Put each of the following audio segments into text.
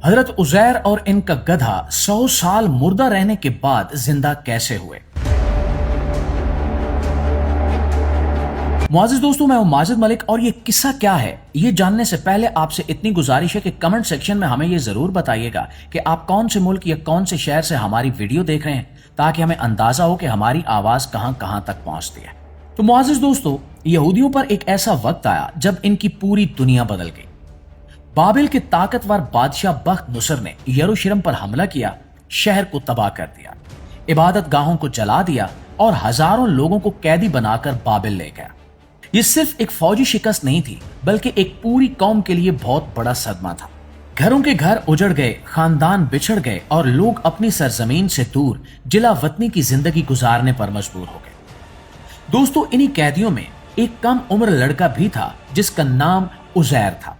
حضرت عزیر اور ان کا گدھا 100 سال مردہ رہنے کے بعد زندہ کیسے ہوئے؟ معزز دوستوں، میں ہوں ماجد ملک اور یہ قصہ کیا ہے یہ جاننے سے پہلے آپ سے اتنی گزارش ہے کہ کمنٹ سیکشن میں ہمیں یہ ضرور بتائیے گا کہ آپ کون سے ملک یا کون سے شہر سے ہماری ویڈیو دیکھ رہے ہیں، تاکہ ہمیں اندازہ ہو کہ ہماری آواز کہاں کہاں تک پہنچتی ہے۔ تو معزز دوستوں، یہودیوں پر ایک ایسا وقت آیا جب ان کی پوری دنیا بدل گئی۔ بابل کے طاقتور بادشاہ بخت نصر نے یروشلم پر حملہ کیا، شہر کو تباہ کر دیا، عبادت گاہوں کو جلا دیا اور ہزاروں لوگوں کو قیدی بنا کر بابل لے گیا۔ یہ صرف ایک فوجی شکست نہیں تھی، بلکہ ایک پوری قوم کے لیے بہت بڑا صدمہ تھا۔ گھروں کے گھر اجڑ گئے، خاندان بچھڑ گئے اور لوگ اپنی سرزمین سے دور جلا وطنی کی زندگی گزارنے پر مجبور ہو گئے۔ دوستو، انہی قیدیوں میں ایک کم عمر لڑکا بھی تھا جس کا نام عزیر تھا۔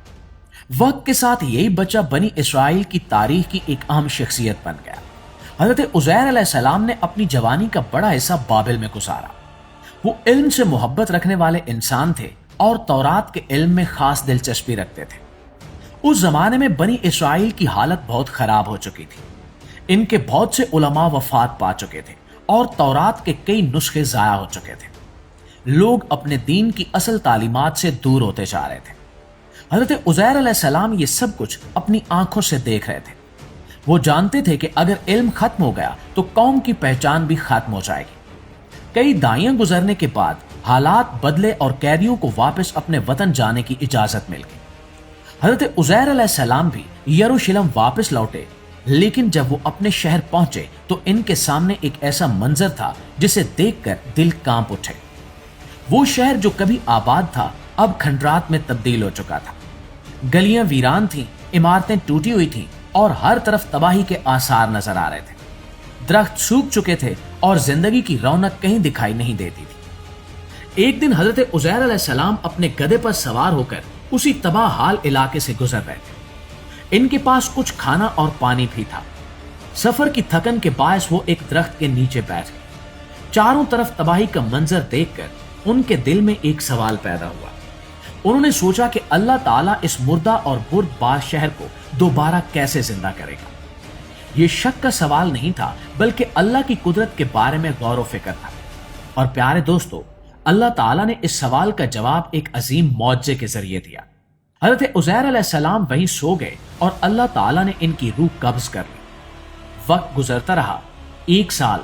وقت کے ساتھ یہی بچہ بنی اسرائیل کی تاریخ کی ایک اہم شخصیت بن گیا۔ حضرت عزیر علیہ السلام نے اپنی جوانی کا بڑا حصہ بابل میں گزارا۔ وہ علم سے محبت رکھنے والے انسان تھے اور تورات کے علم میں خاص دلچسپی رکھتے تھے۔ اس زمانے میں بنی اسرائیل کی حالت بہت خراب ہو چکی تھی۔ ان کے بہت سے علماء وفات پا چکے تھے اور تورات کے کئی نسخے ضائع ہو چکے تھے۔ لوگ اپنے دین کی اصل تعلیمات سے دور ہوتے جا رہے تھے۔ حضرت عزیر علیہ السلام یہ سب کچھ اپنی آنکھوں سے دیکھ رہے تھے۔ وہ جانتے تھے کہ اگر علم ختم ہو گیا تو قوم کی پہچان بھی ختم ہو جائے گی۔ کئی دہائیاں گزرنے کے بعد حالات بدلے اور قیدیوں کو واپس اپنے وطن جانے کی اجازت مل گئی۔ حضرت عزیر علیہ السلام بھی یروشلم واپس لوٹے، لیکن جب وہ اپنے شہر پہنچے تو ان کے سامنے ایک ایسا منظر تھا جسے دیکھ کر دل کانپ اٹھے۔ وہ شہر جو کبھی آباد تھا اب کھنڈرات میں تبدیل ہو چکا تھا۔ گلیاں ویران تھیں، عمارتیں ٹوٹی ہوئی تھیں اور ہر طرف تباہی کے آثار نظر آ رہے تھے۔ درخت سوکھ چکے تھے اور زندگی کی رونق کہیں دکھائی نہیں دیتی تھی۔ ایک دن حضرت عزیر علیہ السلام اپنے گدھے پر سوار ہو کر اسی تباہ حال علاقے سے گزر رہے تھے۔ ان کے پاس کچھ کھانا اور پانی بھی تھا۔ سفر کی تھکن کے باعث وہ ایک درخت کے نیچے بیٹھ گئے۔ چاروں طرف تباہی کا منظر دیکھ کر ان کے دل میں ایک سوال پیدا ہوا۔ انہوں نے سوچا کہ اللہ تعالیٰ اس مردہ اور بردبار شہر کو دوبارہ کیسے زندہ کرے گا۔ یہ شک کا سوال نہیں تھا، بلکہ اللہ کی قدرت کے بارے میں غور و فکر تھا۔ اور پیارے دوستو، اللہ تعالیٰ نے اس سوال کا جواب ایک عظیم معجزے کے ذریعے دیا۔ حضرت عزیر علیہ السلام وہیں سو گئے اور اللہ تعالیٰ نے ان کی روح قبض کر لی۔ وقت گزرتا رہا، 1 سال،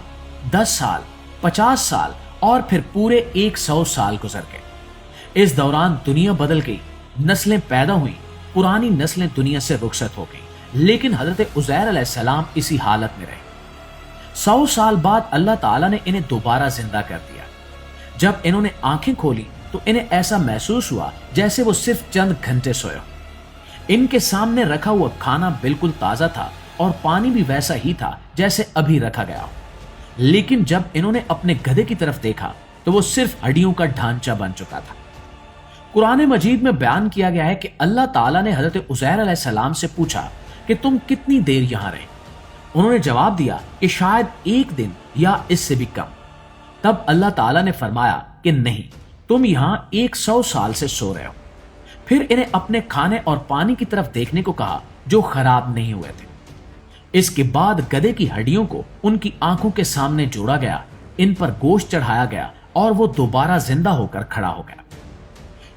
10 سال، 50 سال اور پھر پورے 100 سال گزر گئے۔ اس دوران دنیا بدل گئی، نسلیں پیدا ہوئیں، پرانی نسلیں دنیا سے رخصت ہو گئیں، لیکن حضرت عزیر علیہ السلام اسی حالت میں رہے۔ 100 سال بعد اللہ تعالیٰ نے انہیں دوبارہ زندہ کر دیا۔ جب انہوں نے آنکھیں کھولی تو انہیں ایسا محسوس ہوا جیسے وہ صرف چند گھنٹے سوئے ہو۔ ان کے سامنے رکھا ہوا کھانا بالکل تازہ تھا اور پانی بھی ویسا ہی تھا جیسے ابھی رکھا گیا ہو۔ لیکن جب انہوں نے اپنے گدھے کی طرف دیکھا تو وہ صرف ہڈیوں کا ڈھانچہ بن چکا تھا۔ قرآن مجید میں بیان کیا گیا ہے کہ اللہ تعالیٰ نے حضرت عزیر علیہ السلام سے پوچھا کہ تم کتنی دیر یہاں رہے؟ انہوں نے جواب دیا کہ شاید 1 دن یا اس سے بھی کم۔ تب اللہ تعالیٰ نے فرمایا کہ نہیں، تم یہاں 100 سال سے سو رہے ہو۔ پھر انہیں اپنے کھانے اور پانی کی طرف دیکھنے کو کہا جو خراب نہیں ہوئے تھے۔ اس کے بعد گدھے کی ہڈیوں کو ان کی آنکھوں کے سامنے جوڑا گیا، ان پر گوشت چڑھایا گیا اور وہ دوبارہ زندہ ہو کر کھڑا ہو گیا۔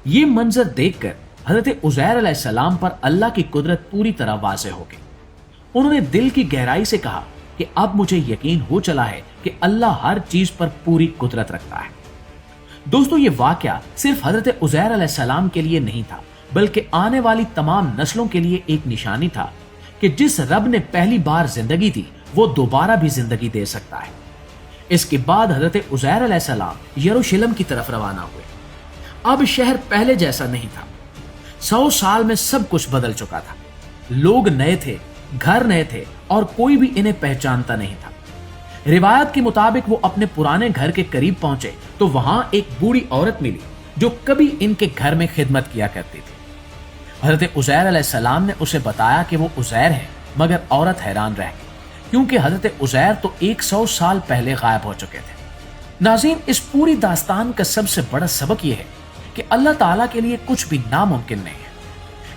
یہ منظر دیکھ کر حضرت عزیر علیہ السلام پر اللہ کی قدرت پوری طرح واضح ہو گئی۔ انہوں نے دل کی گہرائی سے کہا کہ اب مجھے یقین ہو چلا ہے کہ اللہ ہر چیز پر پوری قدرت رکھتا ہے۔ دوستو، یہ واقعہ صرف حضرت عزیر علیہ السلام کے لیے نہیں تھا، بلکہ آنے والی تمام نسلوں کے لیے ایک نشانی تھا کہ جس رب نے پہلی بار زندگی دی وہ دوبارہ بھی زندگی دے سکتا ہے۔ اس کے بعد حضرت عزیر علیہ السلام یروشلم کی طرف روانہ ہوئے۔ اب شہر پہلے جیسا نہیں تھا۔ 100 سال میں سب کچھ بدل چکا تھا۔ لوگ نئے تھے، گھر نئے تھے اور کوئی بھی انہیں پہچانتا نہیں تھا۔ روایت کے مطابق وہ اپنے پرانے گھر کے قریب پہنچے تو وہاں ایک بوڑھی عورت ملی جو کبھی ان کے گھر میں خدمت کیا کرتی تھی۔ حضرت عزیر علیہ السلام نے اسے بتایا کہ وہ عزیر ہے، مگر عورت حیران رہ گئی کیونکہ حضرت عزیر تو 100 سال پہلے غائب ہو چکے تھے۔ ناظرین، اس پوری داستان کا سب سے بڑا سبق یہ ہے کہ اللہ تعالیٰ کے لیے کچھ بھی ناممکن نہیں ہے۔